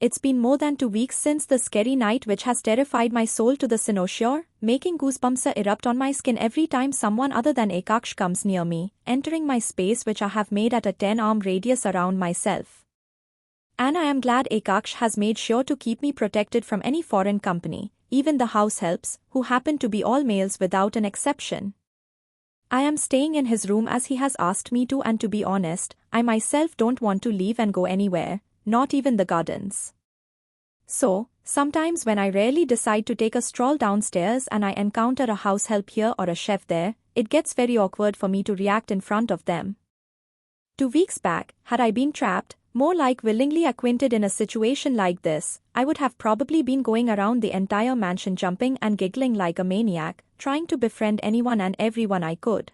it's been more than 2 weeks since the scary night which has terrified my soul to the cynosure, making goosebumps erupt on my skin every time someone other than Akaksh comes near me, entering my space which I have made at a 10-arm radius around myself. And I am glad Akaksh has made sure to keep me protected from any foreign company, even the house helps, who happen to be all males without an exception. I am staying in his room as he has asked me to, and to be honest, I myself don't want to leave and go anywhere, not even the gardens. So, sometimes when I rarely decide to take a stroll downstairs and I encounter a house help here or a chef there, it gets very awkward for me to react in front of them. 2 weeks back, had I been trapped, more like willingly acquainted in a situation like this, I would have probably been going around the entire mansion jumping and giggling like a maniac, trying to befriend anyone and everyone I could.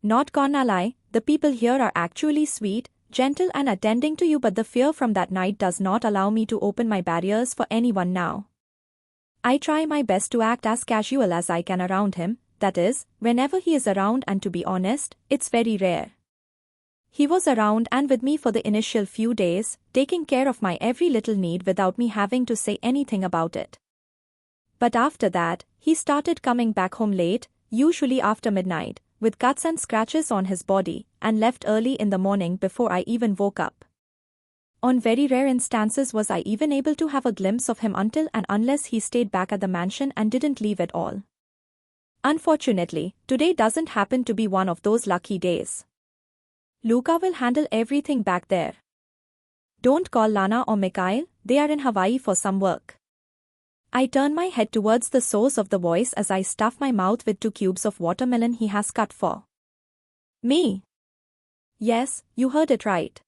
Not gonna lie, the people here are actually sweet, gentle and attending to you, but the fear from that night does not allow me to open my barriers for anyone now. I try my best to act as casual as I can around him, that is, whenever he is around, and to be honest, it's very rare. He was around and with me for the initial few days, taking care of my every little need without me having to say anything about it. But after that, he started coming back home late, usually after midnight, with cuts and scratches on his body, and left early in the morning before I even woke up. On very rare instances was I even able to have a glimpse of him until and unless he stayed back at the mansion and didn't leave at all. Unfortunately, today doesn't happen to be one of those lucky days. Luca will handle everything back there. Don't call Lana or Mikhail, they are in Hawaii for some work. I turn my head towards the source of the voice as I stuff my mouth with 2 cubes of watermelon he has cut for me. Yes, you heard it right.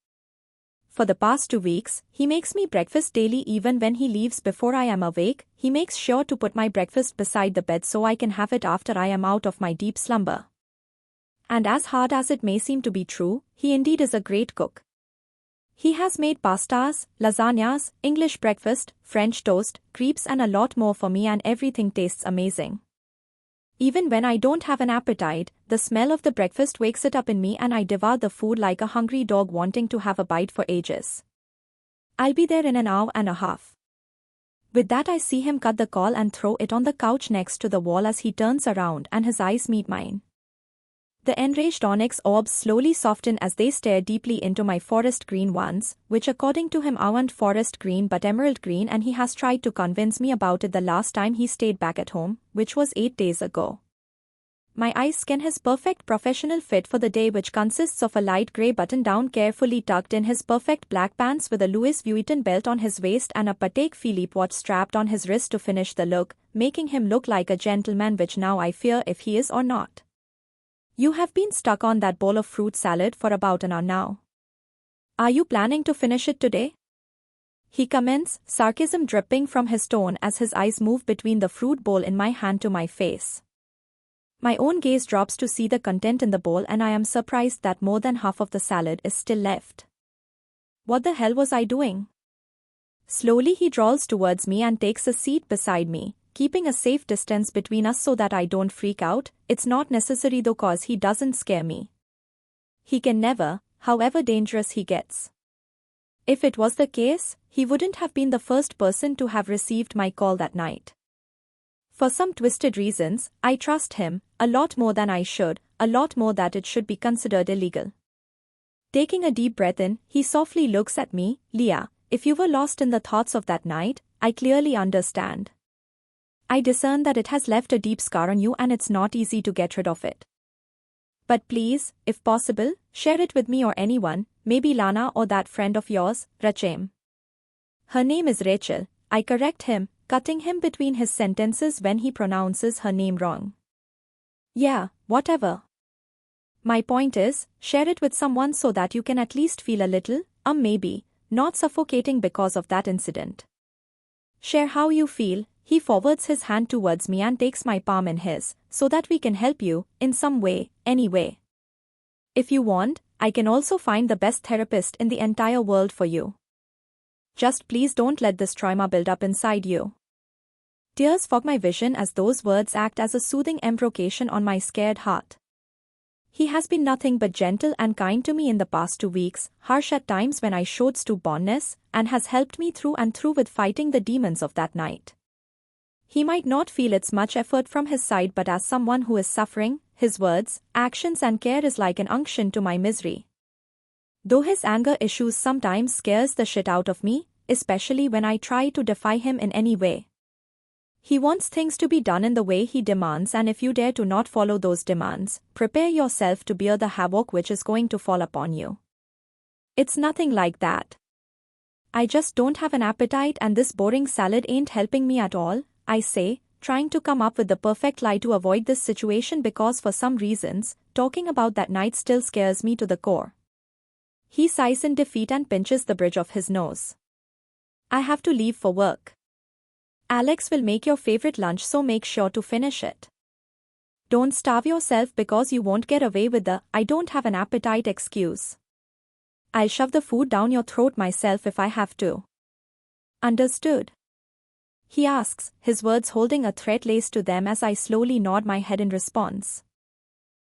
For the past 2 weeks, he makes me breakfast daily. Even when he leaves before I am awake, he makes sure to put my breakfast beside the bed so I can have it after I am out of my deep slumber. And as hard as it may seem to be true, he indeed is a great cook. He has made pastas, lasagnas, English breakfast, French toast, crepes and a lot more for me, and everything tastes amazing. Even when I don't have an appetite, the smell of the breakfast wakes it up in me and I devour the food like a hungry dog wanting to have a bite for ages. I'll be there in an hour and a half. With that I see him cut the caul and throw it on the couch next to the wall as he turns around and his eyes meet mine. The enraged onyx orbs slowly soften as they stare deeply into my forest green ones, which according to him aren't forest green but emerald green, and he has tried to convince me about it the last time he stayed back at home, which was 8 days ago. My eyes scan his perfect professional fit for the day, which consists of a light grey button-down carefully tucked in his perfect black pants with a Louis Vuitton belt on his waist and a Patek Philippe watch strapped on his wrist to finish the look, making him look like a gentleman, which now I fear if he is or not. You have been stuck on that bowl of fruit salad for about an hour now. Are you planning to finish it today? He comments, sarcasm dripping from his tone as his eyes move between the fruit bowl in my hand to my face. My own gaze drops to see the content in the bowl and I am surprised that more than half of the salad is still left. What the hell was I doing? Slowly he drawls towards me and takes a seat beside me, keeping a safe distance between us so that I don't freak out. It's not necessary though, cause he doesn't scare me. He can never, however dangerous he gets. If it was the case, he wouldn't have been the first person to have received my call that night. For some twisted reasons, I trust him, a lot more than I should, a lot more that it should be considered illegal. Taking a deep breath in, he softly looks at me. Leah, if you were lost in the thoughts of that night, I clearly understand. I discern that it has left a deep scar on you and it's not easy to get rid of it. But please, if possible, share it with me or anyone, maybe Lana or that friend of yours, Rachem. Her name is Rachel, I correct him, cutting him between his sentences when he pronounces her name wrong. Yeah, whatever. My point is, share it with someone so that you can at least feel a little, maybe, not suffocating because of that incident. Share how you feel. He forwards his hand towards me and takes my palm in his, so that we can help you, in some way, anyway. If you want, I can also find the best therapist in the entire world for you. Just please don't let this trauma build up inside you. Tears fog my vision as those words act as a soothing embrocation on my scared heart. He has been nothing but gentle and kind to me in the past 2 weeks, harsh at times when I showed stubbornness, and has helped me through and through with fighting the demons of that night. He might not feel it's much effort from his side, but as someone who is suffering, his words, actions and care is like an unction to my misery. Though his anger issues sometimes scares the shit out of me, especially when I try to defy him in any way. He wants things to be done in the way he demands, and if you dare to not follow those demands, prepare yourself to bear the havoc which is going to fall upon you. It's nothing like that. I just don't have an appetite and this boring salad ain't helping me at all, I say, trying to come up with the perfect lie to avoid this situation because for some reasons, talking about that night still scares me to the core. He sighs in defeat and pinches the bridge of his nose. I have to leave for work. Alex will make your favorite lunch, so make sure to finish it. Don't starve yourself because you won't get away with the "I don't have an appetite" excuse. I'll shove the food down your throat myself if I have to. Understood? He asks, his words holding a threat lace to them as I slowly nod my head in response.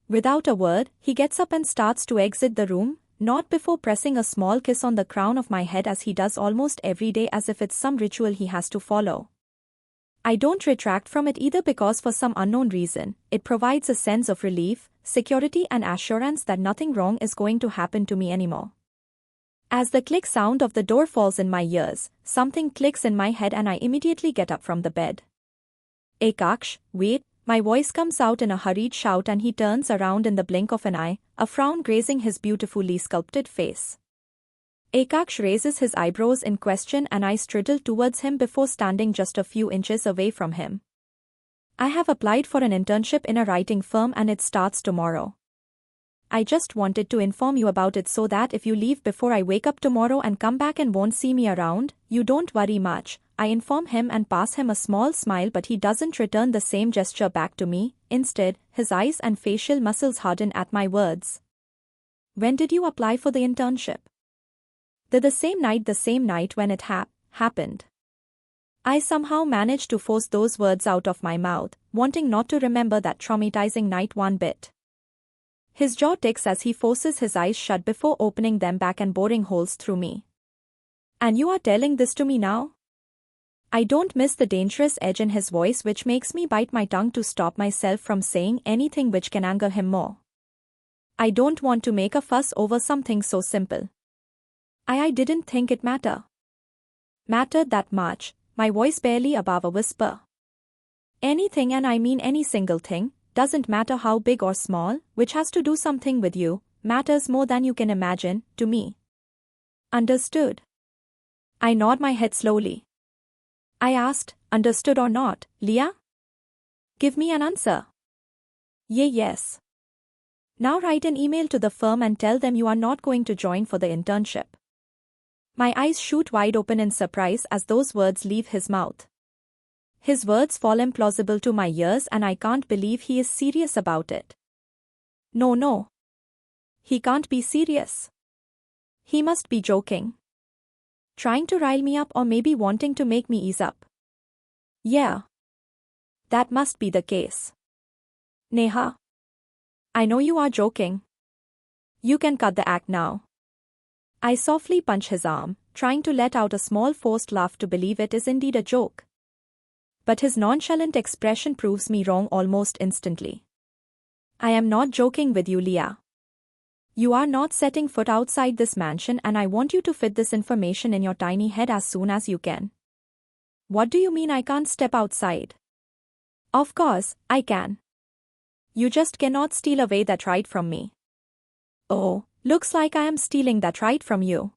Without a word, he gets up and starts to exit the room, not before pressing a small kiss on the crown of my head as he does almost every day, as if it's some ritual he has to follow. I don't retract from it either because for some unknown reason, it provides a sense of relief, security and assurance that nothing wrong is going to happen to me anymore. As the click sound of the door falls in my ears, something clicks in my head and I immediately get up from the bed. Akaksh, wait, my voice comes out in a hurried shout and he turns around in the blink of an eye, a frown grazing his beautifully sculpted face. Akaksh raises his eyebrows in question and I struggle towards him before standing just a few inches away from him. I have applied for an internship in a writing firm and it starts tomorrow. I just wanted to inform you about it so that if you leave before I wake up tomorrow and come back and won't see me around, you don't worry much. I inform him and pass him a small smile, but he doesn't return the same gesture back to me. Instead, his eyes and facial muscles harden at my words. When did you apply for the internship? The same night when it happened. I somehow managed to force those words out of my mouth, wanting not to remember that traumatizing night one bit. His jaw ticks as he forces his eyes shut before opening them back and boring holes through me. And you are telling this to me now? I don't miss the dangerous edge in his voice, which makes me bite my tongue to stop myself from saying anything which can anger him more. I don't want to make a fuss over something so simple. I didn't think it mattered that much, my voice barely above a whisper. Anything, and I mean any single thing, doesn't matter how big or small, which has to do something with you, matters more than you can imagine, to me. Understood? I nod my head slowly. I asked, understood or not, Leah? Give me an answer. Yes. Now write an email to the firm and tell them you are not going to join for the internship. My eyes shoot wide open in surprise as those words leave his mouth. His words fall implausible to my ears and I can't believe he is serious about it. No. He can't be serious. He must be joking. Trying to rile me up or maybe wanting to make me ease up. Yeah. That must be the case. Neha. I know you are joking. You can cut the act now. I softly punch his arm, trying to let out a small forced laugh to believe it is indeed a joke. But his nonchalant expression proves me wrong almost instantly. I am not joking with you, Leah. You are not setting foot outside this mansion and I want you to fit this information in your tiny head as soon as you can. What do you mean I can't step outside? Of course, I can. You just cannot steal away that right from me. Oh, looks like I am stealing that right from you.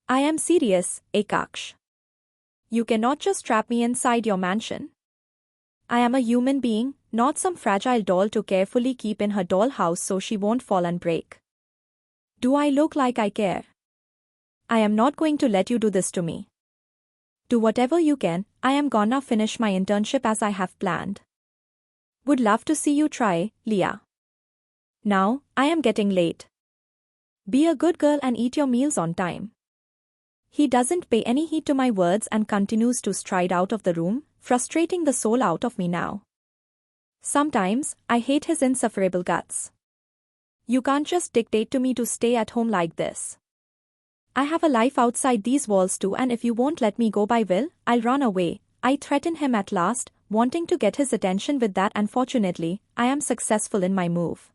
I am serious, Akaksh. You cannot just trap me inside your mansion. I am a human being, not some fragile doll to carefully keep in her dollhouse so she won't fall and break. Do I look like I care? I am not going to let you do this to me. Do whatever you can, I am gonna finish my internship as I have planned. Would love to see you try, Leah. Now, I am getting late. Be a good girl and eat your meals on time. He doesn't pay any heed to my words and continues to stride out of the room, frustrating the soul out of me now. Sometimes, I hate his insufferable guts. You can't just dictate to me to stay at home like this. I have a life outside these walls too, and if you won't let me go by will, I'll run away. I threaten him at last, wanting to get his attention with that, and fortunately, I am successful in my move.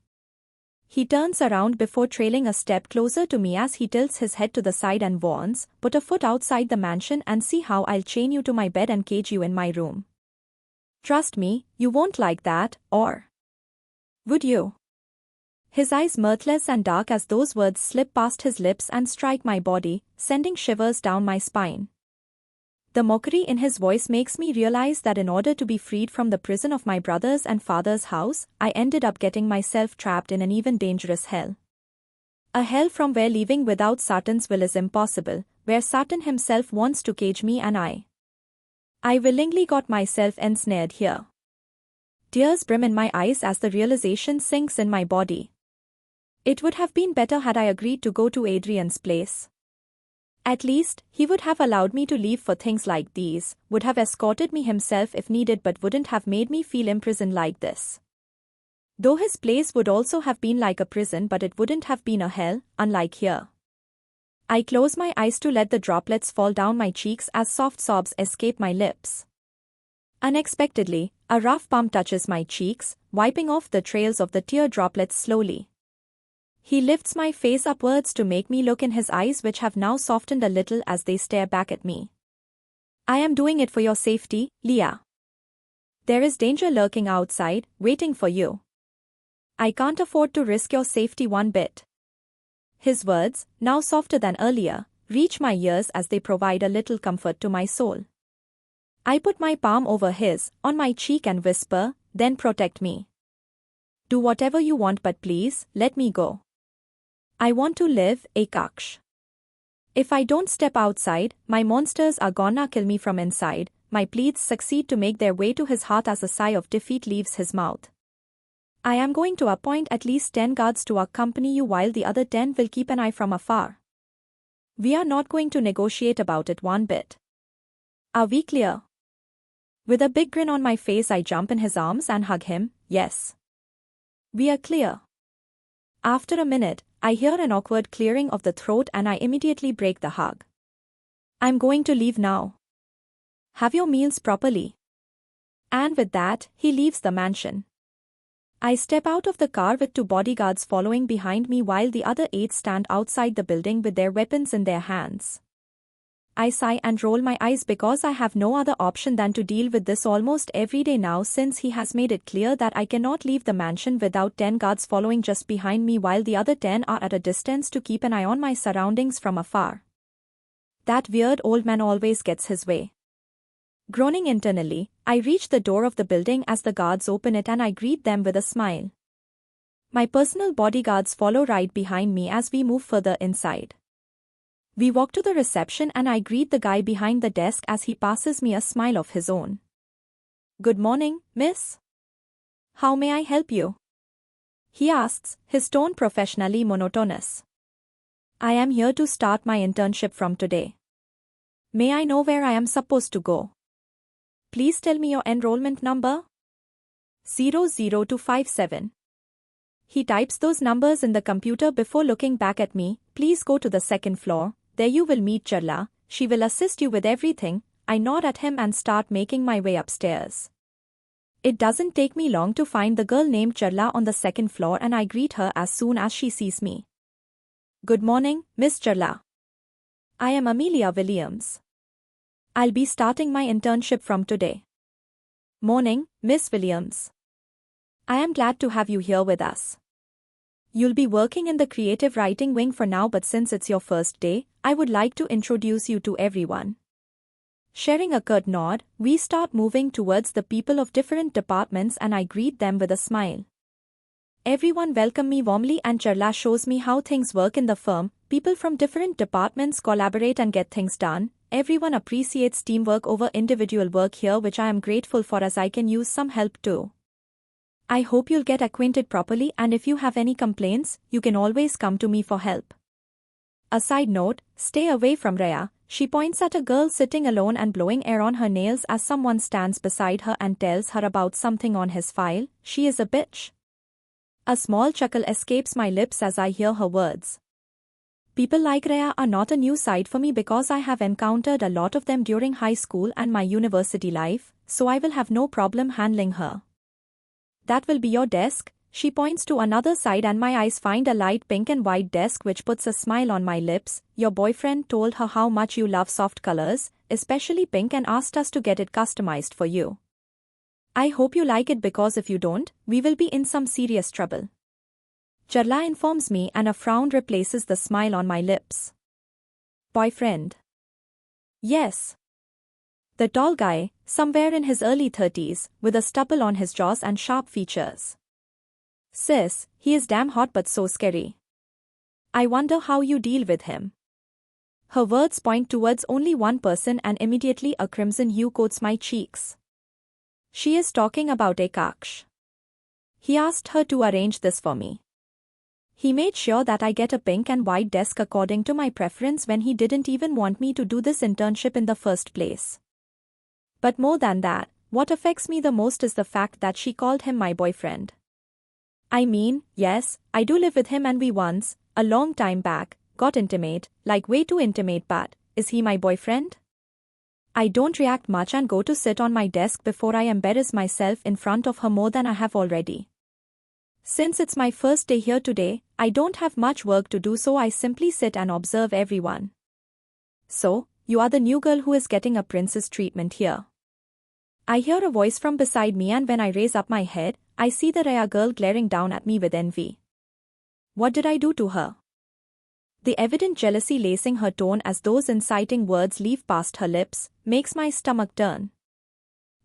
He turns around before trailing a step closer to me as he tilts his head to the side and warns, "Put a foot outside the mansion and see how I'll chain you to my bed and cage you in my room. Trust me, you won't like that, or would you?" His eyes mirthless and dark as those words slip past his lips and strike my body, sending shivers down my spine. The mockery in his voice makes me realize that in order to be freed from the prison of my brother's and father's house, I ended up getting myself trapped in an even dangerous hell. A hell from where leaving without Satan's will is impossible, where Satan himself wants to cage me and I willingly got myself ensnared here. Tears brim in my eyes as the realization sinks in my body. It would have been better had I agreed to go to Adrian's place. At least, he would have allowed me to leave for things like these, would have escorted me himself if needed, but wouldn't have made me feel imprisoned like this. Though his place would also have been like a prison, but it wouldn't have been a hell, unlike here. I close my eyes to let the droplets fall down my cheeks as soft sobs escape my lips. Unexpectedly, a rough palm touches my cheeks, wiping off the trails of the tear droplets slowly. He lifts my face upwards to make me look in his eyes, which have now softened a little as they stare back at me. "I am doing it for your safety, Leah. There is danger lurking outside, waiting for you. I can't afford to risk your safety one bit." His words, now softer than earlier, reach my ears as they provide a little comfort to my soul. I put my palm over his, on my cheek, and whisper, "Then protect me. Do whatever you want, but please, let me go. I want to live, Akaksh. If I don't step outside, my monsters are gonna kill me from inside." My pleads succeed to make their way to his heart as a sigh of defeat leaves his mouth. "I am going to appoint at least 10 guards to accompany you, while the other 10 will keep an eye from afar. We are not going to negotiate about it one bit. Are we clear?" With a big grin on my face, I jump in his arms and hug him. "Yes. We are clear." After a minute, I hear an awkward clearing of the throat and I immediately break the hug. "I'm going to leave now. Have your meals properly." And with that, he leaves the mansion. I step out of the car with 2 bodyguards following behind me while the other 8 stand outside the building with their weapons in their hands. I sigh and roll my eyes because I have no other option than to deal with this almost every day now, since he has made it clear that I cannot leave the mansion without 10 guards following just behind me while the other 10 are at a distance to keep an eye on my surroundings from afar. That weird old man always gets his way. Groaning internally, I reach the door of the building as the guards open it and I greet them with a smile. My personal bodyguards follow right behind me as we move further inside. We walk to the reception and I greet the guy behind the desk as he passes me a smile of his own. "Good morning, miss. How may I help you?" he asks, his tone professionally monotonous. "I am here to start my internship from today. May I know where I am supposed to go? Please tell me your enrollment number." 00257. He types those numbers in the computer before looking back at me. "Please go to the 2nd floor. There you will meet Charla. She will assist you with everything." I nod at him and start making my way upstairs. It doesn't take me long to find the girl named Charla on the 2nd floor and I greet her as soon as she sees me. "Good morning, Miss Charla. I am Amelia Williams. I'll be starting my internship from today." "Morning, Miss Williams. I am glad to have you here with us. You'll be working in the creative writing wing for now, but since it's your first day, I would like to introduce you to everyone." Sharing a curt nod, we start moving towards the people of different departments and I greet them with a smile. Everyone welcome me warmly and Charla shows me how things work in the firm. People from different departments collaborate and get things done. Everyone appreciates teamwork over individual work here, which I am grateful for as I can use some help too. I hope you'll get acquainted properly, and if you have any complaints, you can always come to me for help. A side note, stay away from Rhea. She points at a girl sitting alone and blowing air on her nails as someone stands beside her and tells her about something on his file. "She is a bitch. A small chuckle escapes my lips as I hear her words. People like Rhea are not a new sight for me because I have encountered a lot of them during high school and my university life, so I will have no problem handling her. That will be your desk. She points to another side and my eyes find a light pink and white desk which puts a smile on my lips. Your boyfriend told her how much you love soft colors, especially pink, and asked us to get it customized for you. I hope you like it because if you don't, we will be in some serious trouble. Charla informs me and a frown replaces the smile on my lips. Boyfriend? Yes. The tall guy, somewhere in his early 30s, with a stubble on his jaws and sharp features. Sis, he is damn hot but so scary. I wonder how you deal with him. Her words point towards only one person and immediately a crimson hue coats my cheeks. She is talking about Akaksh. He asked her to arrange this for me. He made sure that I get a pink and white desk according to my preference when he didn't even want me to do this internship in the first place. But more than that, what affects me the most is the fact that she called him my boyfriend. I mean, yes, I do live with him and we once, a long time back, got intimate, like way too intimate, but is he my boyfriend? I don't react much and go to sit on my desk before I embarrass myself in front of her more than I have already. Since it's my first day here today, I don't have much work to do, so I simply sit and observe everyone. So, you are the new girl who is getting a princess treatment here. I hear a voice from beside me and when I raise up my head, I see the Rhea girl glaring down at me with envy. What did I do to her? The evident jealousy lacing her tone as those inciting words leave past her lips, makes my stomach turn.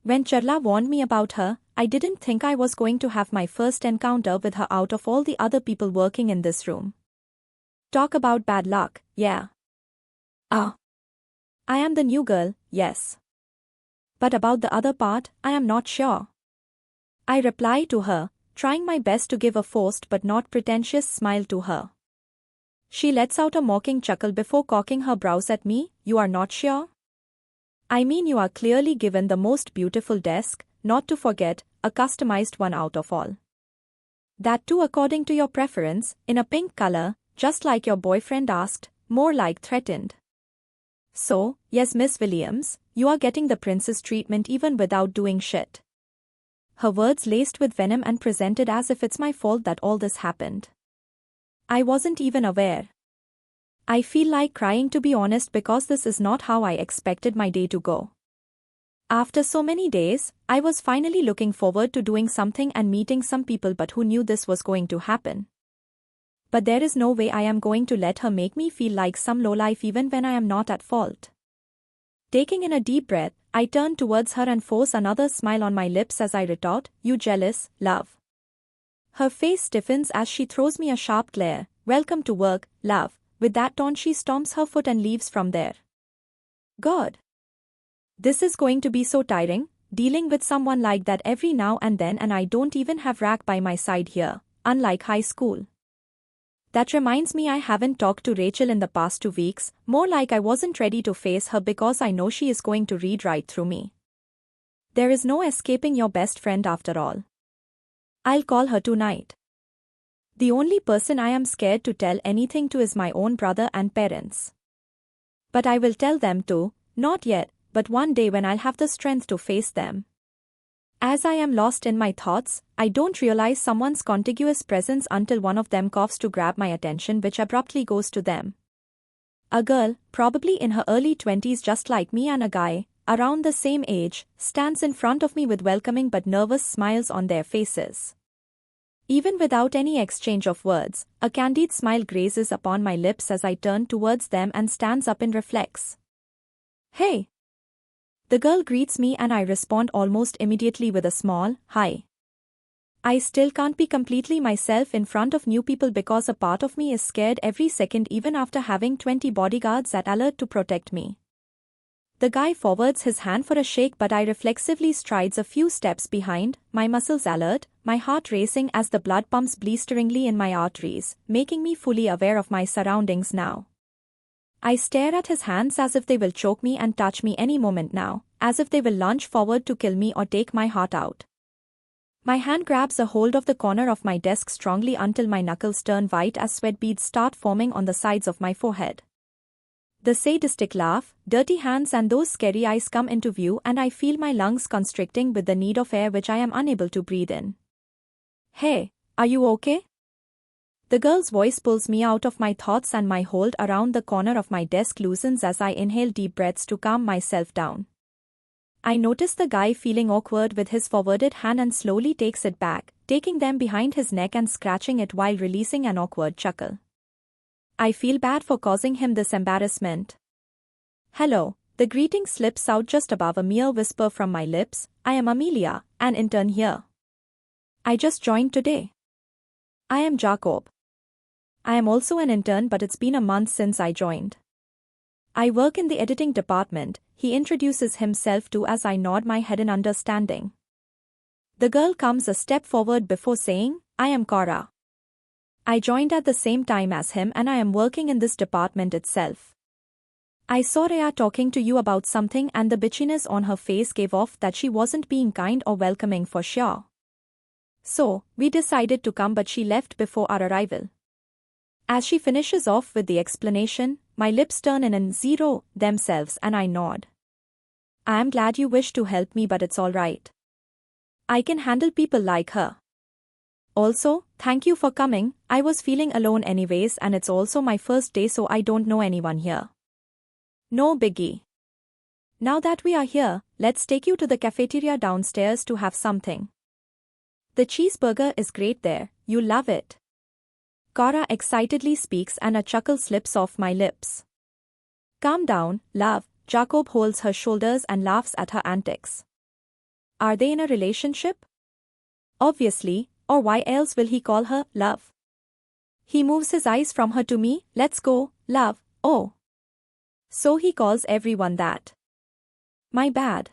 When Charla warned me about her, I didn't think I was going to have my first encounter with her out of all the other people working in this room. Talk about bad luck, yeah. I am the new girl, yes. But about the other part, I am not sure. I reply to her, trying my best to give a forced but not pretentious smile to her. She lets out a mocking chuckle before cocking her brows at me. You are not sure? I mean, you are clearly given the most beautiful desk, not to forget, a customized one out of all. That too according to your preference, in a pink color, just like your boyfriend asked, more like threatened. So, yes Miss Williams, you are getting the princess treatment even without doing shit. Her words laced with venom and presented as if it's my fault that all this happened. I wasn't even aware. I feel like crying, to be honest, because this is not how I expected my day to go. After so many days, I was finally looking forward to doing something and meeting some people, but who knew this was going to happen? But there is no way I am going to let her make me feel like some lowlife even when I am not at fault. Taking in a deep breath, I turn towards her and force another smile on my lips as I retort, "You jealous, love." Her face stiffens as she throws me a sharp glare. "Welcome to work, love." With that taunt she stomps her foot and leaves from there. God. This is going to be so tiring, dealing with someone like that every now and then, and I don't even have Rack by my side here, unlike high school. That reminds me, I haven't talked to Rachel in the past 2 weeks, more like I wasn't ready to face her because I know she is going to read right through me. There is no escaping your best friend after all. I'll call her tonight. The only person I am scared to tell anything to is my own brother and parents. But I will tell them too, not yet, but one day when I'll have the strength to face them. As I am lost in my thoughts, I don't realize someone's contiguous presence until one of them coughs to grab my attention, which abruptly goes to them. A girl, probably in her early 20s just like me, and a guy, around the same age, stands in front of me with welcoming but nervous smiles on their faces. Even without any exchange of words, a candid smile grazes upon my lips as I turn towards them and stands up in reflex. "Hey!" The girl greets me and I respond almost immediately with a small, "Hi." I still can't be completely myself in front of new people because a part of me is scared every second, even after having 20 bodyguards at alert to protect me. The guy forwards his hand for a shake, but I reflexively strides a few steps behind, my muscles alert, my heart racing as the blood pumps blisteringly in my arteries, making me fully aware of my surroundings now. I stare at his hands as if they will choke me and touch me any moment now, as if they will lunge forward to kill me or take my heart out. My hand grabs a hold of the corner of my desk strongly until my knuckles turn white as sweat beads start forming on the sides of my forehead. The sadistic laugh, dirty hands and those scary eyes come into view and I feel my lungs constricting with the need of air which I am unable to breathe in. Hey, are you okay? The girl's voice pulls me out of my thoughts and my hold around the corner of my desk loosens as I inhale deep breaths to calm myself down. I notice the guy feeling awkward with his forwarded hand and slowly takes it back, taking them behind his neck and scratching it while releasing an awkward chuckle. I feel bad for causing him this embarrassment. Hello, the greeting slips out just above a mere whisper from my lips. I am Amelia, an intern here. I just joined today. I am Jacob. I am also an intern but it's been a month since I joined. I work in the editing department, he introduces himself to as I nod my head in understanding. The girl comes a step forward before saying, I am Cora. I joined at the same time as him and I am working in this department itself. I saw Rhea talking to you about something and the bitchiness on her face gave off that she wasn't being kind or welcoming for sure. So, we decided to come but she left before our arrival. As she finishes off with the explanation, my lips turn in and zero themselves and I nod. I am glad you wish to help me but it's alright. I can handle people like her. Also, thank you for coming, I was feeling alone anyways and it's also my first day so I don't know anyone here. No biggie. Now that we are here, let's take you to the cafeteria downstairs to have something. The cheeseburger is great there, you'll love it. Cora excitedly speaks and a chuckle slips off my lips. Calm down, love, Jacob holds her shoulders and laughs at her antics. Are they in a relationship? Obviously, or why else will he call her love? He moves his eyes from her to me, let's go, love, oh. So he calls everyone that. My bad.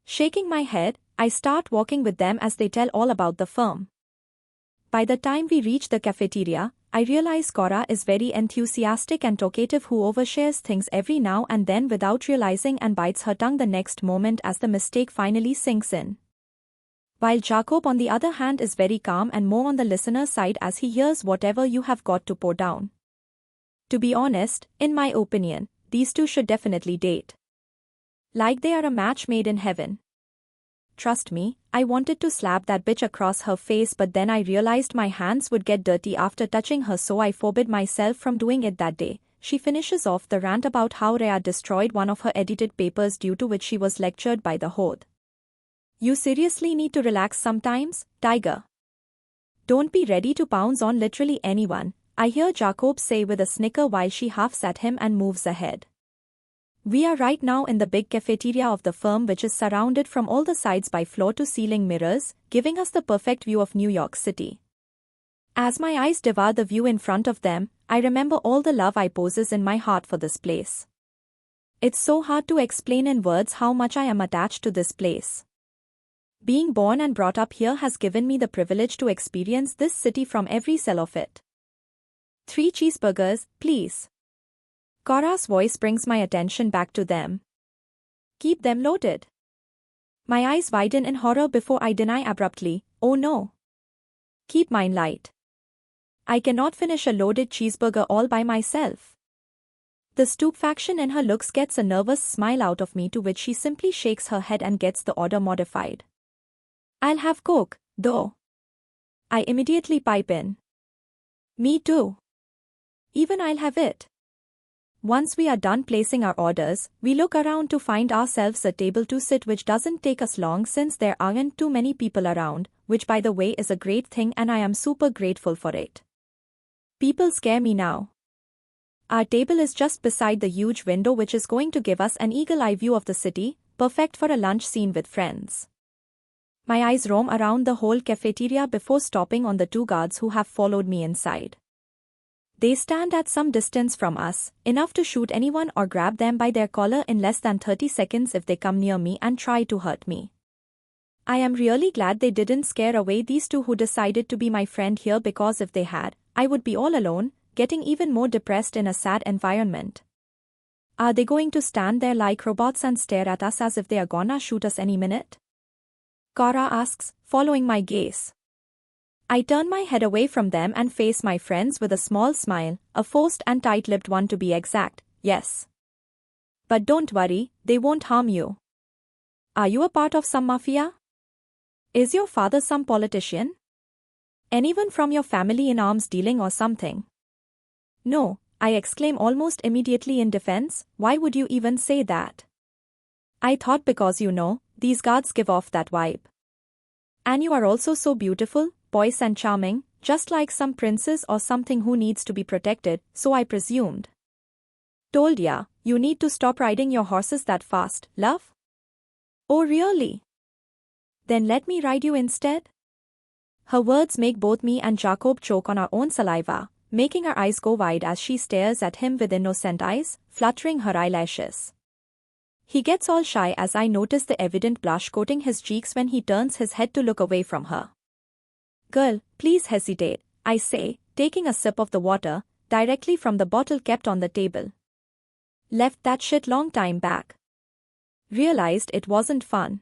Shaking my head, I start walking with them as they tell all about the firm. By the time we reach the cafeteria, I realize Cora is very enthusiastic and talkative who overshares things every now and then without realizing and bites her tongue the next moment as the mistake finally sinks in. While Jacob on the other hand is very calm and more on the listener side as he hears whatever you have got to pour down. To be honest, in my opinion, these two should definitely date. Like they are a match made in heaven. Trust me, I wanted to slap that bitch across her face but then I realized my hands would get dirty after touching her so I forbid myself from doing it that day. She finishes off the rant about how Rhea destroyed one of her edited papers due to which she was lectured by the horde. You seriously need to relax sometimes, Tiger. Don't be ready to pounce on literally anyone, I hear Jacob say with a snicker while she huffs at him and moves ahead. We are right now in the big cafeteria of the firm which is surrounded from all the sides by floor-to-ceiling mirrors, giving us the perfect view of New York City. As my eyes devour the view in front of them, I remember all the love I possess in my heart for this place. It's so hard to explain in words how much I am attached to this place. Being born and brought up here has given me the privilege to experience this city from every cell of it. 3 cheeseburgers, please. Cora's voice brings my attention back to them. Keep them loaded. My eyes widen in horror before I deny abruptly, oh no. Keep mine light. I cannot finish a loaded cheeseburger all by myself. The stupefaction in her looks gets a nervous smile out of me to which she simply shakes her head and gets the order modified. I'll have Coke, though. I immediately pipe in. Me too. Even I'll have it. Once we are done placing our orders, we look around to find ourselves a table to sit which doesn't take us long since there aren't too many people around, which by the way is a great thing and I am super grateful for it. People scare me now. Our table is just beside the huge window which is going to give us an eagle-eye view of the city, perfect for a lunch scene with friends. My eyes roam around the whole cafeteria before stopping on the 2 guards who have followed me inside. They stand at some distance from us, enough to shoot anyone or grab them by their collar in less than 30 seconds if they come near me and try to hurt me. I am really glad they didn't scare away these 2 who decided to be my friend here because if they had, I would be all alone, getting even more depressed in a sad environment. Are they going to stand there like robots and stare at us as if they are gonna shoot us any minute? Cora asks, following my gaze. I turn my head away from them and face my friends with a small smile, a forced and tight-lipped one to be exact, yes. But don't worry, they won't harm you. Are you a part of some mafia? Is your father some politician? Anyone from your family in arms dealing or something? No, I exclaim almost immediately in defense, why would you even say that? I thought because these guards give off that vibe. And you are also so beautiful, poised and charming, just like some princess or something who needs to be protected, so I presumed. Told ya, you need to stop riding your horses that fast, love? Oh really? Then let me ride you instead? Her words make both me and Jacob choke on our own saliva, making our eyes go wide as she stares at him with innocent eyes, fluttering her eyelashes. He gets all shy as I notice the evident blush coating his cheeks when he turns his head to look away from her. Girl, please hesitate, I say, taking a sip of the water, directly from the bottle kept on the table. Left that shit long time back. Realized it wasn't fun.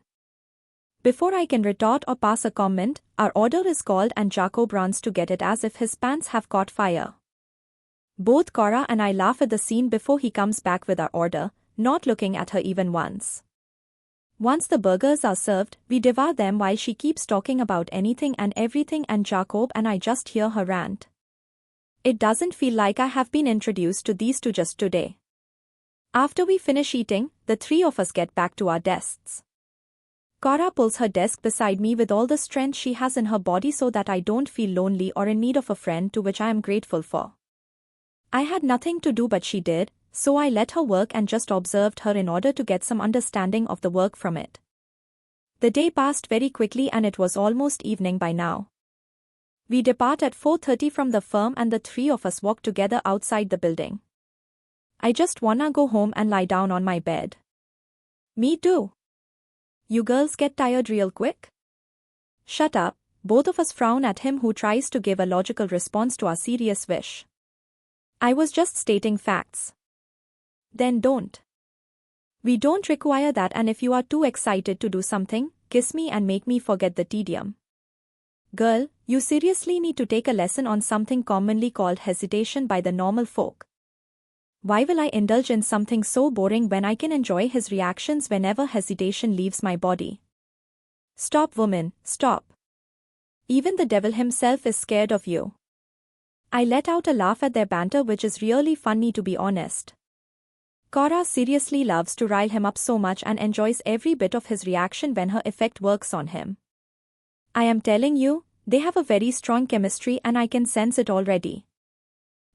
Before I can retort or pass a comment, our order is called and Jacob runs to get it as if his pants have caught fire. Both Cora and I laugh at the scene before he comes back with our order, not looking at her even once. Once the burgers are served, we devour them while she keeps talking about anything and everything and Jacob and I just hear her rant. It doesn't feel like I have been introduced to these two just today. After we finish eating, the three of us get back to our desks. Cora pulls her desk beside me with all the strength she has in her body so that I don't feel lonely or in need of a friend, to which I am grateful for. I had nothing to do but she did, so I let her work and just observed her in order to get some understanding of the work from it. The day passed very quickly and it was almost evening by now. We depart at 4:30 from the firm and the three of us walk together outside the building. I just wanna go home and lie down on my bed. Me too. You girls get tired real quick? Shut up, both of us frown at him who tries to give a logical response to our serious wish. I was just stating facts. Then don't. We don't require that, and if you are too excited to do something, kiss me and make me forget the tedium. Girl, you seriously need to take a lesson on something commonly called hesitation by the normal folk. Why will I indulge in something so boring when I can enjoy his reactions whenever hesitation leaves my body? Stop, woman, stop. Even the devil himself is scared of you. I let out a laugh at their banter, which is really funny to be honest. Cora seriously loves to rile him up so much and enjoys every bit of his reaction when her effect works on him. I am telling you, they have a very strong chemistry and I can sense it already.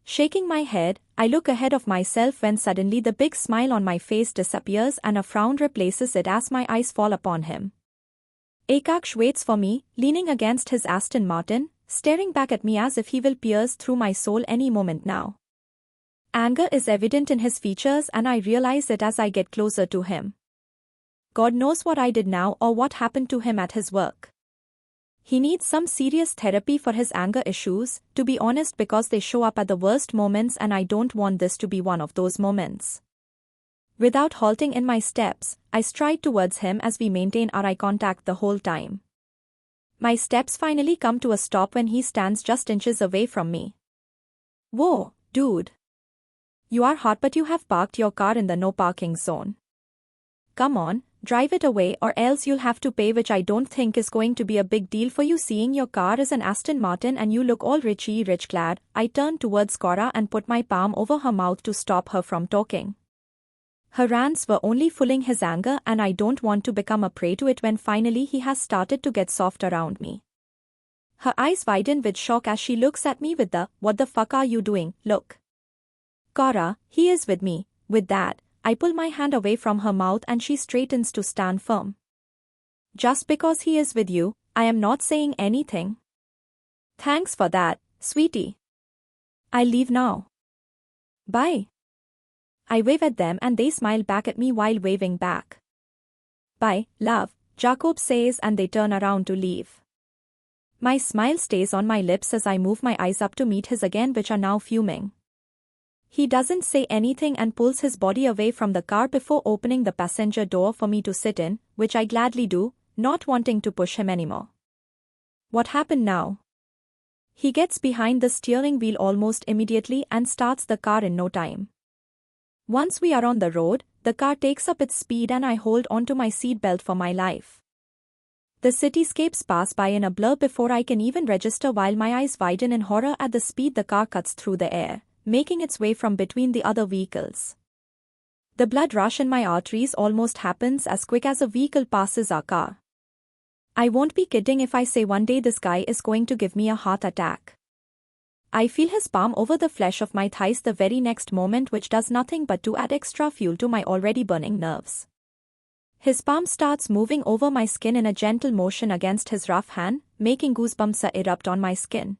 Shaking my head, I look ahead of myself when suddenly the big smile on my face disappears and a frown replaces it as my eyes fall upon him. Akaksh waits for me, leaning against his Aston Martin, staring back at me as if he will pierce through my soul any moment now. Anger is evident in his features and I realize it as I get closer to him. God knows what I did now or what happened to him at his work. He needs some serious therapy for his anger issues, to be honest, because they show up at the worst moments and I don't want this to be one of those moments. Without halting in my steps, I stride towards him as we maintain our eye contact the whole time. My steps finally come to a stop when he stands just inches away from me. Whoa, dude. You are hot, but you have parked your car in the no parking zone. Come on, drive it away or else you'll have to pay, which I don't think is going to be a big deal for you seeing your car is an Aston Martin and you look all rich clad. I turn towards Cora and put my palm over her mouth to stop her from talking. Her rants were only fueling his anger and I don't want to become a prey to it when finally he has started to get soft around me. Her eyes widen with shock as she looks at me with the, "What the fuck are you doing?" look. Cora, he is with me. With that, I pull my hand away from her mouth and she straightens to stand firm. Just because he is with you, I am not saying anything. Thanks for that, sweetie. I leave now. Bye. I wave at them and they smile back at me while waving back. Bye, love, Jacob says, and they turn around to leave. My smile stays on my lips as I move my eyes up to meet his again, which are now fuming. He doesn't say anything and pulls his body away from the car before opening the passenger door for me to sit in, which I gladly do, not wanting to push him anymore. What happened now? He gets behind the steering wheel almost immediately and starts the car in no time. Once we are on the road, the car takes up its speed and I hold onto my seatbelt for my life. The cityscapes pass by in a blur before I can even register while my eyes widen in horror at the speed the car cuts through the air, making its way from between the other vehicles. The blood rush in my arteries almost happens as quick as a vehicle passes our car. I won't be kidding if I say one day this guy is going to give me a heart attack. I feel his palm over the flesh of my thighs the very next moment, which does nothing but to add extra fuel to my already burning nerves. His palm starts moving over my skin in a gentle motion against his rough hand, making goosebumps erupt on my skin.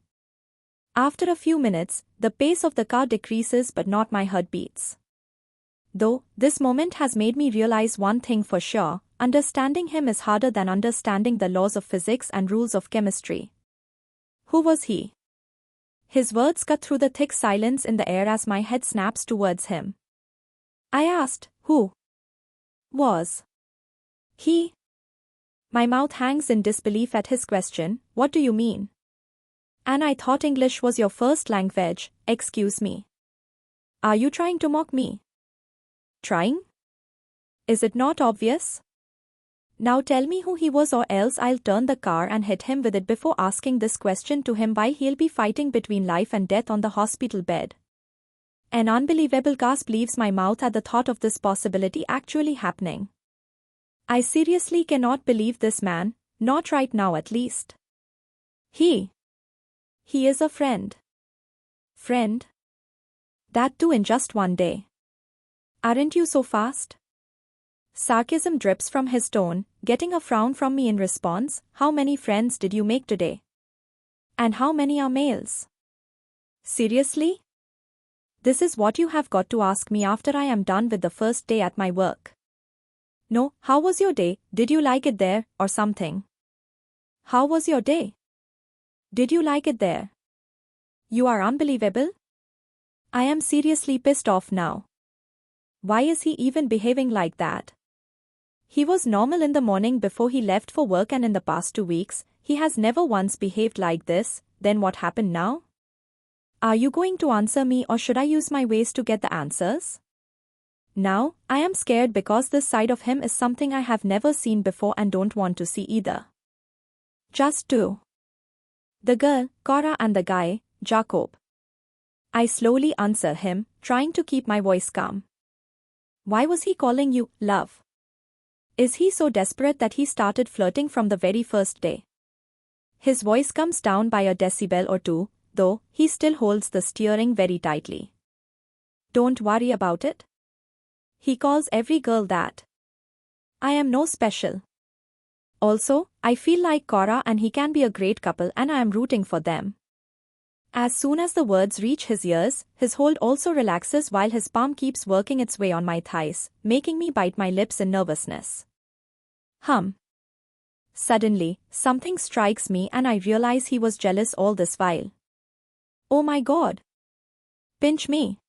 After a few minutes, the pace of the car decreases but not my heartbeats. Though, this moment has made me realize one thing for sure: understanding him is harder than understanding the laws of physics and rules of chemistry. Who was he? His words cut through the thick silence in the air as my head snaps towards him. I asked, who was he? My mouth hangs in disbelief at his question. What do you mean? And I thought English was your first language, excuse me. Are you trying to mock me? Trying? Is it not obvious? Now tell me who he was, or else I'll turn the car and hit him with it before asking this question to him while he'll be fighting between life and death on the hospital bed. An unbelievable gasp leaves my mouth at the thought of this possibility actually happening. I seriously cannot believe this man, not right now at least. He is a friend. Friend? That too in just one day. Aren't you so fast? Sarcasm drips from his tone, getting a frown from me in response. How many friends did you make today? And how many are males? Seriously? This is what you have got to ask me after I am done with the first day at my work. No, how was your day? Did you like it there, or something? How was your day? Did you like it there? You are unbelievable. I am seriously pissed off now. Why is he even behaving like that? He was normal in the morning before he left for work, and in the past 2 weeks, he has never once behaved like this. Then what happened now? Are you going to answer me, or should I use my ways to get the answers? Now, I am scared because this side of him is something I have never seen before and don't want to see either. Just two. The girl, Cora, and the guy, Jacob. I slowly answer him, trying to keep my voice calm. Why was he calling you love? Is he so desperate that he started flirting from the very first day? His voice comes down by a decibel or two, though he still holds the steering very tightly. Don't worry about it. He calls every girl that. I am no special. Also, I feel like Cora and he can be a great couple, and I am rooting for them. As soon as the words reach his ears, his hold also relaxes while his palm keeps working its way on my thighs, making me bite my lips in nervousness. Suddenly, something strikes me and I realize he was jealous all this while. Oh my God! Pinch me!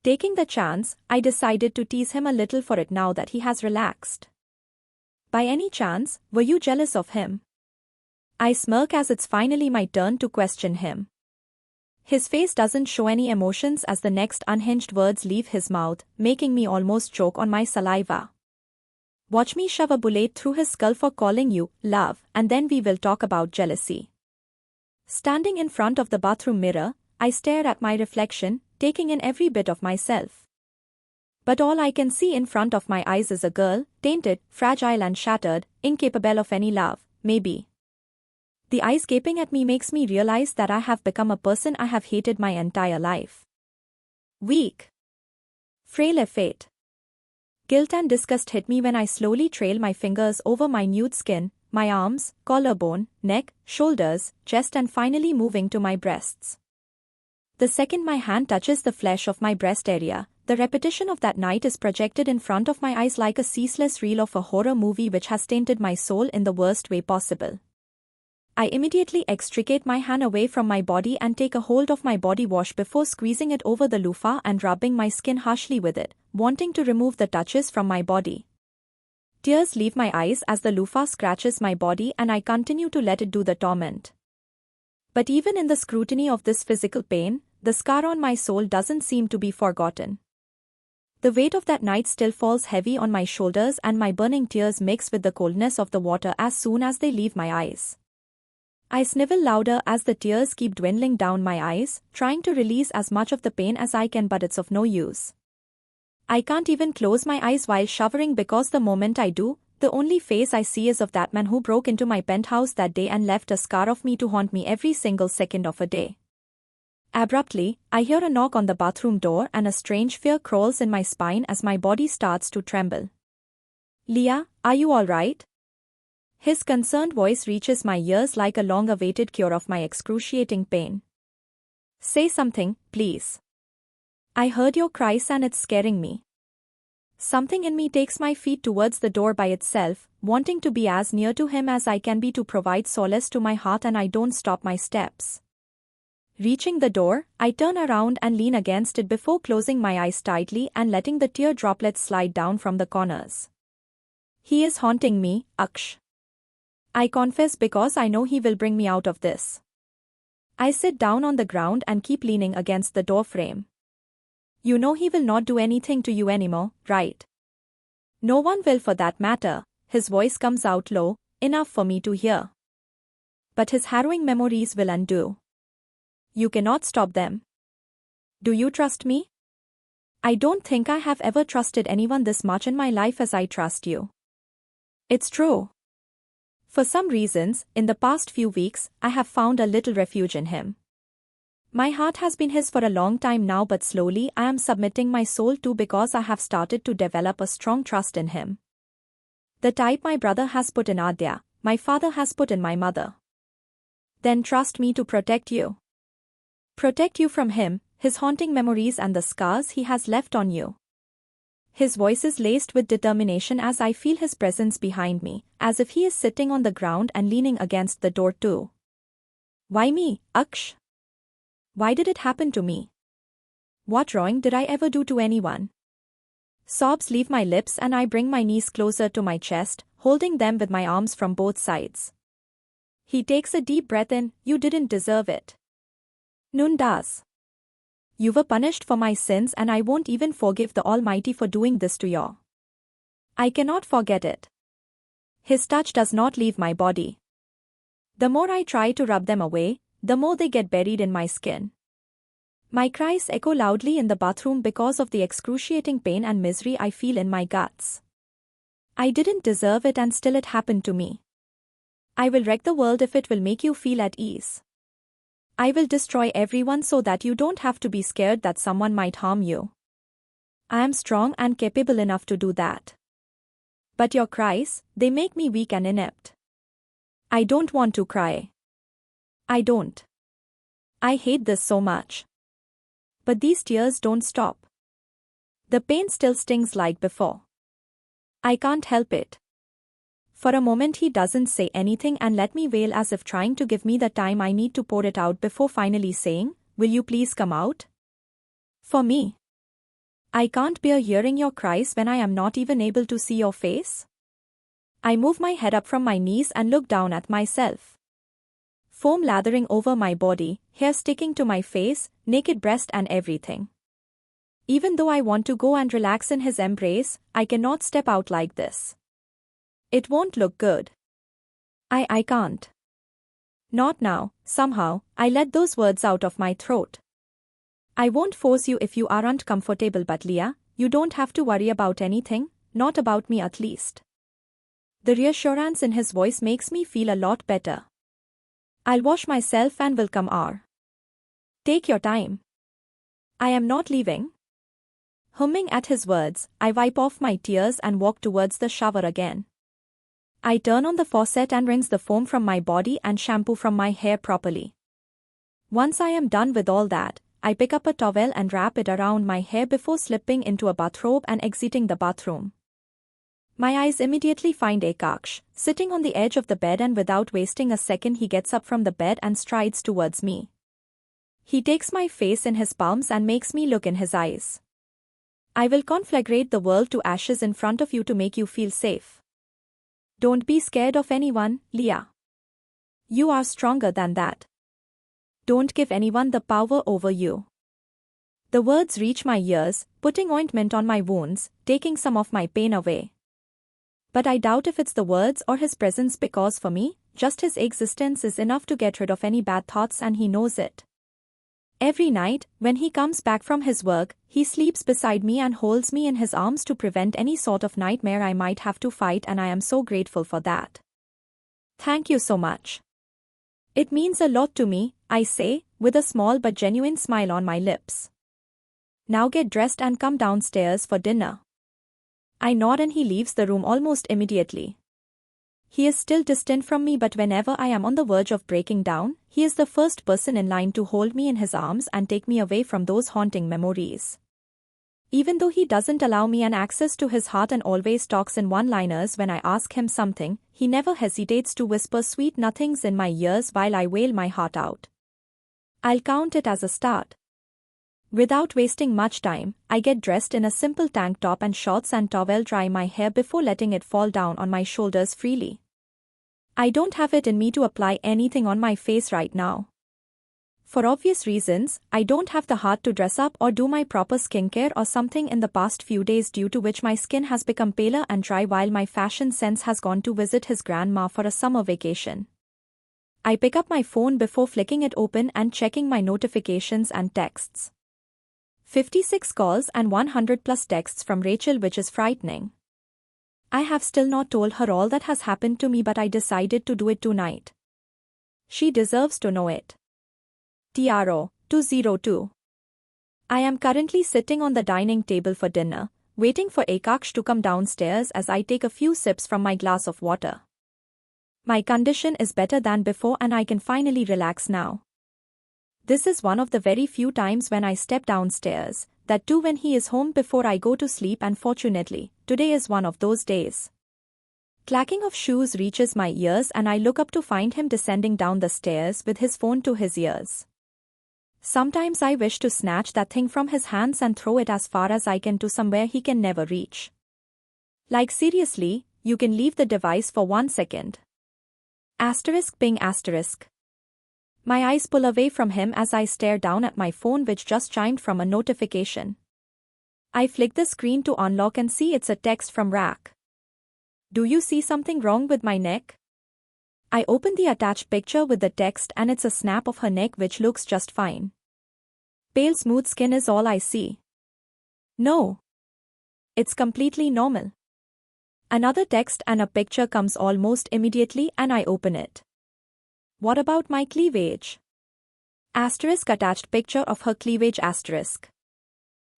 Taking the chance, I decided to tease him a little for it now that he has relaxed. By any chance, were you jealous of him? I smirk as it's finally my turn to question him. His face doesn't show any emotions as the next unhinged words leave his mouth, making me almost choke on my saliva. Watch me shove a bullet through his skull for calling you love, and then we will talk about jealousy. Standing in front of the bathroom mirror, I stare at my reflection, taking in every bit of myself. But all I can see in front of my eyes is a girl, tainted, fragile and shattered, incapable of any love, maybe. The eyes gaping at me makes me realize that I have become a person I have hated my entire life. Weak. Frail effete. Guilt and disgust hit me when I slowly trail my fingers over my nude skin, my arms, collarbone, neck, shoulders, chest, and finally moving to my breasts. The second my hand touches the flesh of my breast area, the repetition of that night is projected in front of my eyes like a ceaseless reel of a horror movie which has tainted my soul in the worst way possible. I immediately extricate my hand away from my body and take a hold of my body wash before squeezing it over the loofah and rubbing my skin harshly with it, wanting to remove the touches from my body. Tears leave my eyes as the loofah scratches my body and I continue to let it do the torment. But even in the scrutiny of this physical pain, the scar on my soul doesn't seem to be forgotten. The weight of that night still falls heavy on my shoulders and my burning tears mix with the coldness of the water as soon as they leave my eyes. I snivel louder as the tears keep dwindling down my eyes, trying to release as much of the pain as I can, but it's of no use. I can't even close my eyes while shivering because the moment I do, the only face I see is of that man who broke into my penthouse that day and left a scar of me to haunt me every single second of a day. Abruptly, I hear a knock on the bathroom door and a strange fear crawls in my spine as my body starts to tremble. "Leah, are you all right?" His concerned voice reaches my ears like a long-awaited cure of my excruciating pain. "Say something, please. I heard your cries and it's scaring me." Something in me takes my feet towards the door by itself, wanting to be as near to him as I can be to provide solace to my heart, and I don't stop my steps. Reaching the door, I turn around and lean against it before closing my eyes tightly and letting the tear droplets slide down from the corners. "He is haunting me, Aksh. I confess because I know he will bring me out of this." I sit down on the ground and keep leaning against the door frame. "You know he will not do anything to you anymore, right?" "No one will for that matter." His voice comes out low, enough for me to hear. "But his harrowing memories will undo. You cannot stop them. Do you trust me?" "I don't think I have ever trusted anyone this much in my life as I trust you." "It's true." For some reasons, in the past few weeks, I have found a little refuge in him. My heart has been his for a long time now, but slowly I am submitting my soul to because I have started to develop a strong trust in him. The type my brother has put in Adya, my father has put in my mother. "Then trust me to protect you. Protect you from him, his haunting memories and the scars he has left on you." His voice is laced with determination as I feel his presence behind me, as if he is sitting on the ground and leaning against the door too. "Why me, Aksh? Why did it happen to me? What wrong did I ever do to anyone?" Sobs leave my lips and I bring my knees closer to my chest, holding them with my arms from both sides. He takes a deep breath in. "You didn't deserve it. None does. You were punished for my sins and I won't even forgive the Almighty for doing this to you. I cannot forget it." His touch does not leave my body. The more I try to rub them away, the more they get buried in my skin. My cries echo loudly in the bathroom because of the excruciating pain and misery I feel in my guts. I didn't deserve it and still it happened to me. I will wreck the world if it will make you feel at ease. I will destroy everyone so that you don't have to be scared that someone might harm you. I am strong and capable enough to do that. But your cries, they make me weak and inept. I don't want to cry. I don't. I hate this so much. But these tears don't stop. The pain still stings like before. I can't help it. For a moment he doesn't say anything and let me wail as if trying to give me the time I need to pour it out before finally saying, "Will you please come out?" For me. I can't bear hearing your cries when I am not even able to see your face. I move my head up from my knees and look down at myself. Foam lathering over my body, hair sticking to my face, naked breast and everything. Even though I want to go and relax in his embrace, I cannot step out like this. It won't look good. I can't. Not now. Somehow, I let those words out of my throat. "I won't force you if you aren't comfortable, but Leah, you don't have to worry about anything, not about me at least." The reassurance in his voice makes me feel a lot better. "I'll wash myself and will come hour. Take your time. I am not leaving." Humming at his words, I wipe off my tears and walk towards the shower again. I turn on the faucet and rinse the foam from my body and shampoo from my hair properly. Once I am done with all that, I pick up a towel and wrap it around my hair before slipping into a bathrobe and exiting the bathroom. My eyes immediately find Aksh, sitting on the edge of the bed, and without wasting a second he gets up from the bed and strides towards me. He takes my face in his palms and makes me look in his eyes. "I will conflagrate the world to ashes in front of you to make you feel safe." Don't be scared of anyone, Leah. You are stronger than that. Don't give anyone the power over you. The words reach my ears, putting ointment on my wounds, taking some of my pain away. But I doubt if it's the words or his presence, because for me, just his existence is enough to get rid of any bad thoughts, and he knows it. Every night, when he comes back from his work, he sleeps beside me and holds me in his arms to prevent any sort of nightmare I might have to fight, and I am so grateful for that. Thank you so much. It means a lot to me, I say, with a small but genuine smile on my lips. Now get dressed and come downstairs for dinner. I nod and he leaves the room almost immediately. He is still distant from me, but whenever I am on the verge of breaking down, he is the first person in line to hold me in his arms and take me away from those haunting memories. Even though he doesn't allow me an access to his heart and always talks in one-liners when I ask him something, he never hesitates to whisper sweet nothings in my ears while I wail my heart out. I'll count it as a start. Without wasting much time, I get dressed in a simple tank top and shorts and towel, dry my hair before letting it fall down on my shoulders freely. I don't have it in me to apply anything on my face right now. For obvious reasons, I don't have the heart to dress up or do my proper skincare or something in the past few days, due to which my skin has become paler and dry while my fashion sense has gone to visit his grandma for a summer vacation. I pick up my phone before flicking it open and checking my notifications and texts. 56 calls and 100 plus texts from Rachel, which is frightening. I have still not told her all that has happened to me, but I decided to do it tonight. She deserves to know it. TRO 202. I am currently sitting on the dining table for dinner, waiting for Akaksh to come downstairs as I take a few sips from my glass of water. My condition is better than before and I can finally relax now. This is one of the very few times when I step downstairs, that too when he is home before I go to sleep, and fortunately, today is one of those days. Clacking of shoes reaches my ears and I look up to find him descending down the stairs with his phone to his ears. Sometimes I wish to snatch that thing from his hands and throw it as far as I can to somewhere he can never reach. Like seriously, you can leave the device for 1 second. Ping. My eyes pull away from him as I stare down at my phone, which just chimed from a notification. I flick the screen to unlock and see it's a text from Rack. Do you see something wrong with my neck? I open the attached picture with the text and it's a snap of her neck, which looks just fine. Pale smooth skin is all I see. No. It's completely normal. Another text and a picture comes almost immediately and I open it. What about my cleavage? Attached picture of her cleavage.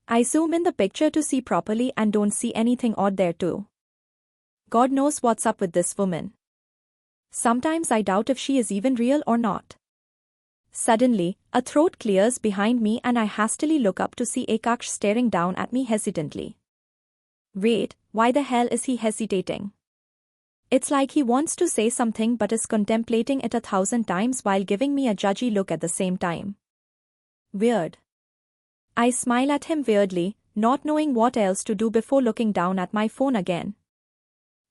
I zoom in the picture to see properly and don't see anything odd there too. God knows what's up with this woman. Sometimes I doubt if she is even real or not. Suddenly, a throat clears behind me and I hastily look up to see Akaksh staring down at me hesitantly. Wait, why the hell is he hesitating? It's like he wants to say something but is contemplating it 1,000 times while giving me a judgy look at the same time. Weird. I smile at him weirdly, not knowing what else to do before looking down at my phone again.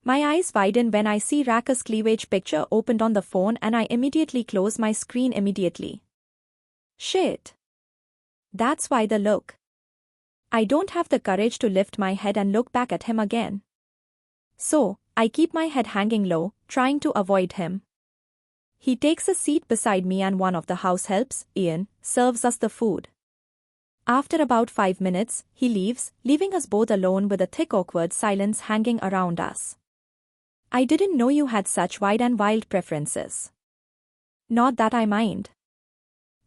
My eyes widen when I see Rak's cleavage picture opened on the phone and I immediately close my screen immediately. Shit. That's why the look. I don't have the courage to lift my head and look back at him again. So, I keep my head hanging low, trying to avoid him. He takes a seat beside me and one of the house helps, Ian, serves us the food. After about 5 minutes, he leaves, leaving us both alone with a thick awkward silence hanging around us. I didn't know you had such wide and wild preferences. Not that I mind.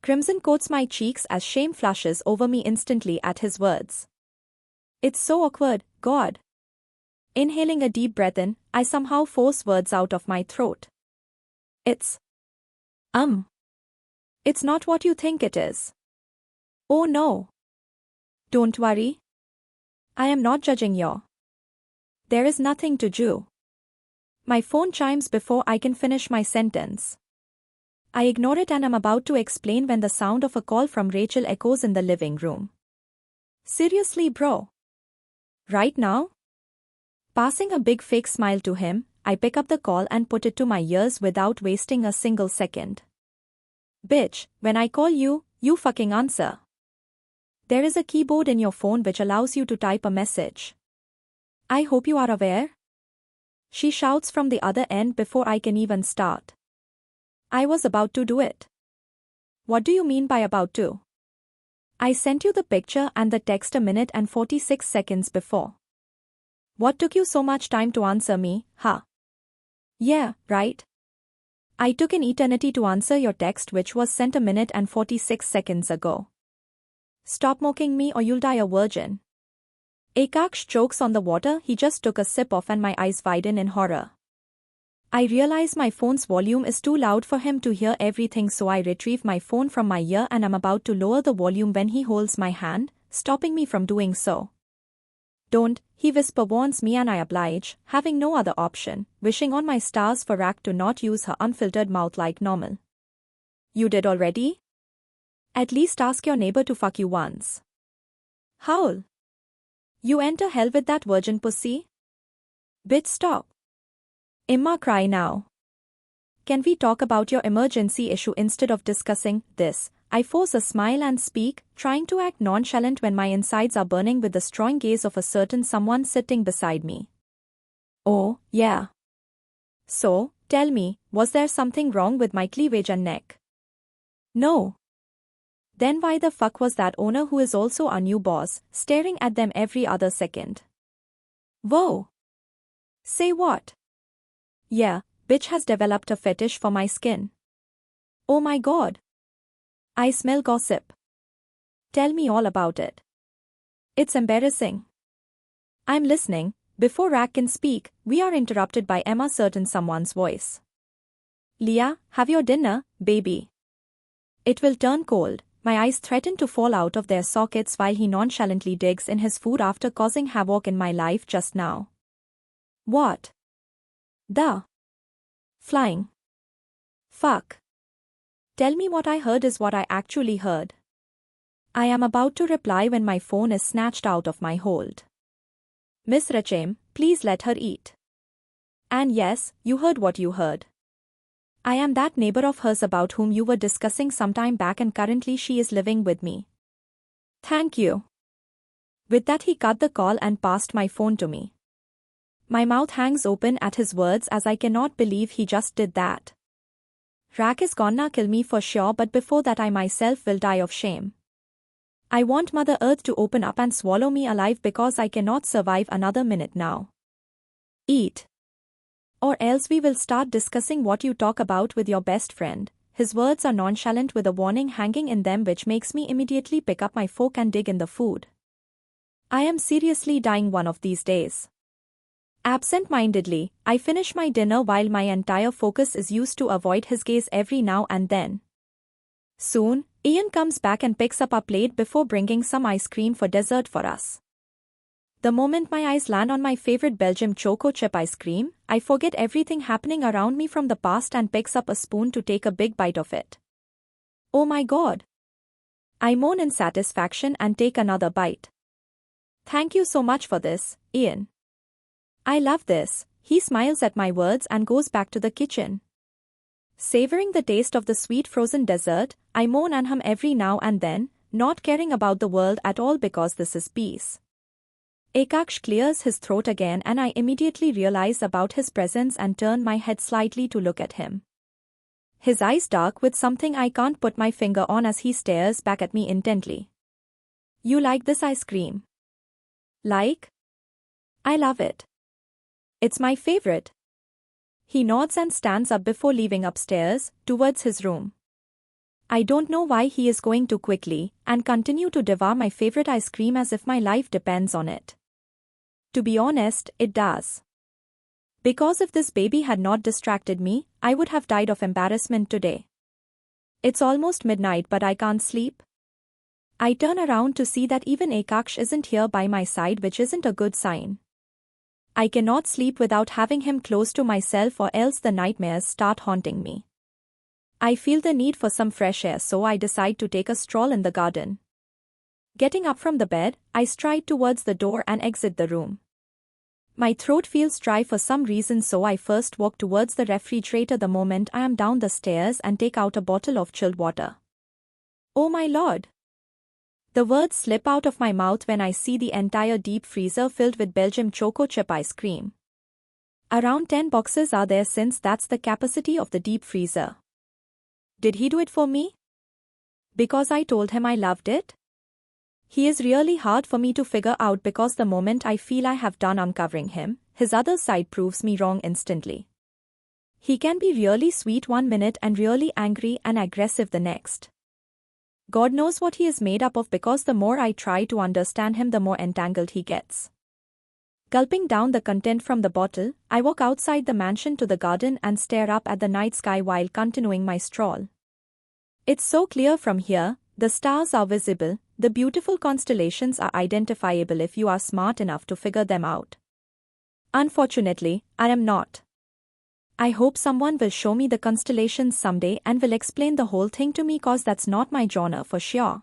Crimson coats my cheeks as shame flushes over me instantly at his words. It's so awkward, God. Inhaling a deep breath in, I somehow force words out of my throat. It's not what you think it is. Oh no. Don't worry. I am not judging you. There is nothing to do. My phone chimes before I can finish my sentence. I ignore it and am about to explain when the sound of a call from Rachel echoes in the living room. Seriously, bro? Right now? Passing a big fake smile to him, I pick up the call and put it to my ears without wasting a single second. Bitch, when I call you, you fucking answer. There is a keyboard in your phone which allows you to type a message. I hope you are aware. She shouts from the other end before I can even start. I was about to do it. What do you mean by about to? I sent you the picture and the text a minute and 46 seconds before. What took you so much time to answer me, huh? Yeah, right. I took an eternity to answer your text which was sent a minute and 46 seconds ago. Stop mocking me or you'll die a virgin. Akaksh chokes on the water he just took a sip of and my eyes widen in horror. I realize my phone's volume is too loud for him to hear everything, so I retrieve my phone from my ear and am about to lower the volume when he holds my hand, stopping me from doing so. Don't, he whisper warns me and I oblige, having no other option, wishing on my stars for Rak to not use her unfiltered mouth like normal. You did already? At least ask your neighbor to fuck you once. Howl. You enter hell with that virgin pussy? Bitch, stop. Imma, cry now. Can we talk about your emergency issue instead of discussing this? I force a smile and speak, trying to act nonchalant when my insides are burning with the strong gaze of a certain someone sitting beside me. Oh, yeah. So, tell me, was there something wrong with my cleavage and neck? No. Then why the fuck was that owner, who is also our new boss, staring at them every other second? Whoa. Say what? Yeah, bitch has developed a fetish for my skin. Oh my god. I smell gossip. Tell me all about it. It's embarrassing. I'm listening. Before Rak can speak, we are interrupted by Emma certain someone's voice. Leah, have your dinner, baby. It will turn cold. My eyes threaten to fall out of their sockets while he nonchalantly digs in his food after causing havoc in my life just now. What? The flying. Fuck. Tell me what I heard is what I actually heard. I am about to reply when my phone is snatched out of my hold. Miss Rachem, please let her eat. And yes, you heard what you heard. I am that neighbor of hers about whom you were discussing some time back and currently she is living with me. Thank you. With that he cut the call and passed my phone to me. My mouth hangs open at his words as I cannot believe he just did that. Rak is gonna kill me for sure, but before that I myself will die of shame. I want Mother Earth to open up and swallow me alive because I cannot survive another minute now. Eat. Or else we will start discussing what you talk about with your best friend. His words are nonchalant with a warning hanging in them which makes me immediately pick up my fork and dig in the food. I am seriously dying one of these days. Absent-mindedly, I finish my dinner while my entire focus is used to avoid his gaze every now and then. Soon, Ian comes back and picks up our plate before bringing some ice cream for dessert for us. The moment my eyes land on my favorite Belgium choco chip ice cream, I forget everything happening around me from the past and picks up a spoon to take a big bite of it. Oh my god. I moan in satisfaction and take another bite. Thank you so much for this, Ian. I love this. He smiles at my words and goes back to the kitchen. Savoring the taste of the sweet frozen dessert, I moan and hum every now and then, not caring about the world at all because this is peace. Akaksh clears his throat again and I immediately realize about his presence and turn my head slightly to look at him. His eyes dark with something I can't put my finger on as he stares back at me intently. You like this ice cream? Like? I love it. It's my favorite. He nods and stands up before leaving upstairs, towards his room. I don't know why he is going too quickly, and continue to devour my favorite ice cream as if my life depends on it. To be honest, it does. Because if this baby had not distracted me, I would have died of embarrassment today. It's almost midnight but I can't sleep. I turn around to see that even Akaksh isn't here by my side, which isn't a good sign. I cannot sleep without having him close to myself or else the nightmares start haunting me. I feel the need for some fresh air, so I decide to take a stroll in the garden. Getting up from the bed, I stride towards the door and exit the room. My throat feels dry for some reason, so I first walk towards the refrigerator the moment I am down the stairs and take out a bottle of chilled water. Oh my lord! The words slip out of my mouth when I see the entire deep freezer filled with Belgium choco chip ice cream. Around 10 boxes are there, since that's the capacity of the deep freezer. Did he do it for me? Because I told him I loved it? He is really hard for me to figure out, because the moment I feel I have done uncovering him, his other side proves me wrong instantly. He can be really sweet one minute and really angry and aggressive the next. God knows what he is made up of, because the more I try to understand him, the more entangled he gets. Gulping down the content from the bottle, I walk outside the mansion to the garden and stare up at the night sky while continuing my stroll. It's so clear from here, the stars are visible, the beautiful constellations are identifiable if you are smart enough to figure them out. Unfortunately, I am not. I hope someone will show me the constellations someday and will explain the whole thing to me, cause that's not my genre for sure.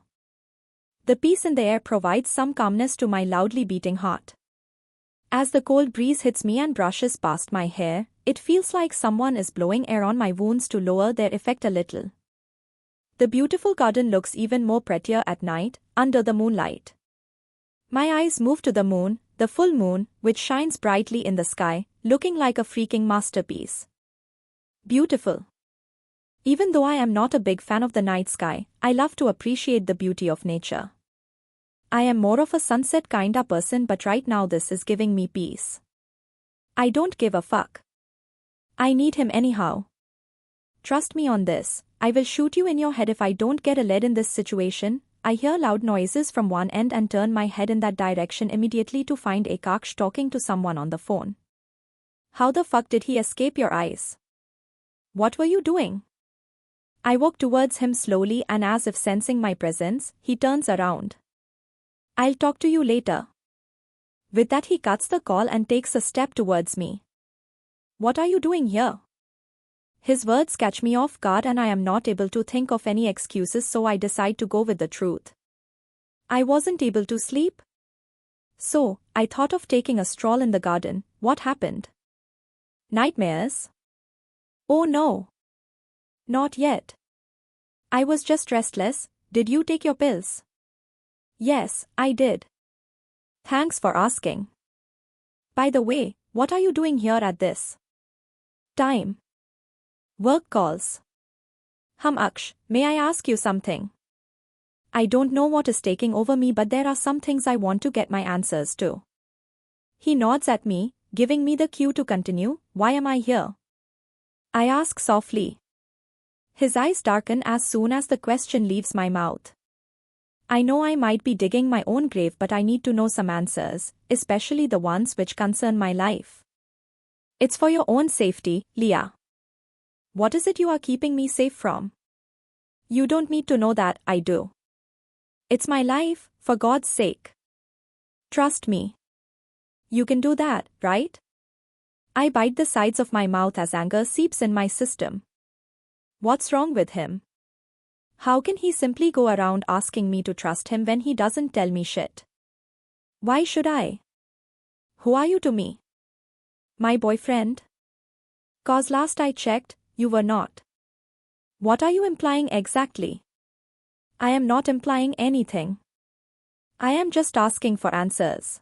The peace in the air provides some calmness to my loudly beating heart. As the cold breeze hits me and brushes past my hair, it feels like someone is blowing air on my wounds to lower their effect a little. The beautiful garden looks even more prettier at night, under the moonlight. My eyes move to the moon, the full moon, which shines brightly in the sky, looking like a freaking masterpiece. Beautiful. Even though I am not a big fan of the night sky, I love to appreciate the beauty of nature. I am more of a sunset kinda person, but right now this is giving me peace. I don't give a fuck. I need him anyhow. Trust me on this, I will shoot you in your head if I don't get a lead in this situation. I hear loud noises from one end and turn my head in that direction immediately to find Akaksh talking to someone on the phone. How the fuck did he escape your eyes? What were you doing? I walk towards him slowly, and as if sensing my presence, he turns around. I'll talk to you later. With that, he cuts the call and takes a step towards me. What are you doing here? His words catch me off guard and I am not able to think of any excuses, so I decide to go with the truth. I wasn't able to sleep. So, I thought of taking a stroll in the garden. What happened? Nightmares? Oh no. Not yet. I was just restless. Did you take your pills? Yes, I did. Thanks for asking. By the way, what are you doing here at this time? Work calls. Aksh, may I ask you something? I don't know what is taking over me, but there are some things I want to get my answers to. He nods at me, giving me the cue to continue. Why am I here? I ask softly. His eyes darken as soon as the question leaves my mouth. I know I might be digging my own grave, but I need to know some answers, especially the ones which concern my life. It's for your own safety, Leah. What is it you are keeping me safe from? You don't need to know that, I do. It's my life, for God's sake. Trust me. You can do that, right? I bite the sides of my mouth as anger seeps in my system. What's wrong with him? How can he simply go around asking me to trust him when he doesn't tell me shit? Why should I? Who are you to me? My boyfriend? 'Cause last I checked, you were not. What are you implying exactly? I am not implying anything. I am just asking for answers.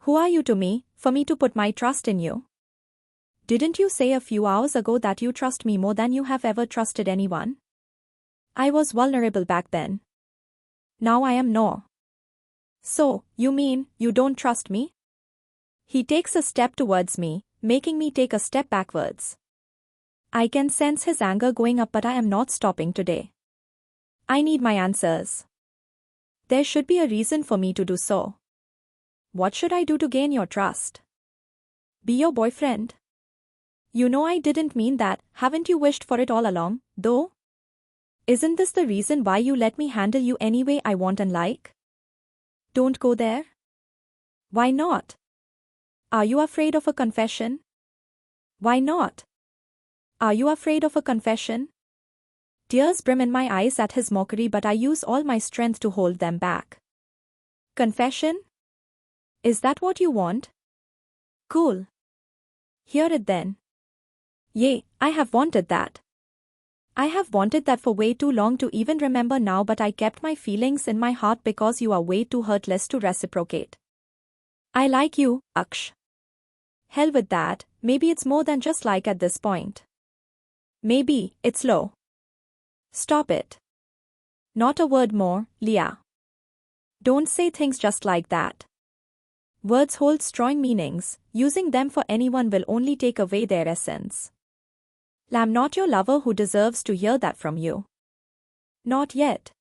Who are you to me, for me to put my trust in you? Didn't you say a few hours ago that you trust me more than you have ever trusted anyone? I was vulnerable back then. Now I am no. So, you mean, you don't trust me? He takes a step towards me, making me take a step backwards. I can sense his anger going up, but I am not stopping today. I need my answers. There should be a reason for me to do so. What should I do to gain your trust? Be your boyfriend? You know I didn't mean that. Haven't you wished for it all along, though? Isn't this the reason why you let me handle you any way I want and like? Don't go there. Why not? Are you afraid of a confession? Why not? Are you afraid of a confession? Tears brim in my eyes at his mockery, but I use all my strength to hold them back. Confession? Is that what you want? Cool. Hear it then. Yay, I have wanted that. I have wanted that for way too long to even remember now, but I kept my feelings in my heart because you are way too heartless to reciprocate. I like you, Aksh. Hell with that, maybe it's more than just like at this point. Maybe, it's low. Stop it. Not a word more, Leah. Don't say things just like that. Words hold strong meanings, using them for anyone will only take away their essence. I'm not your lover who deserves to hear that from you. Not yet.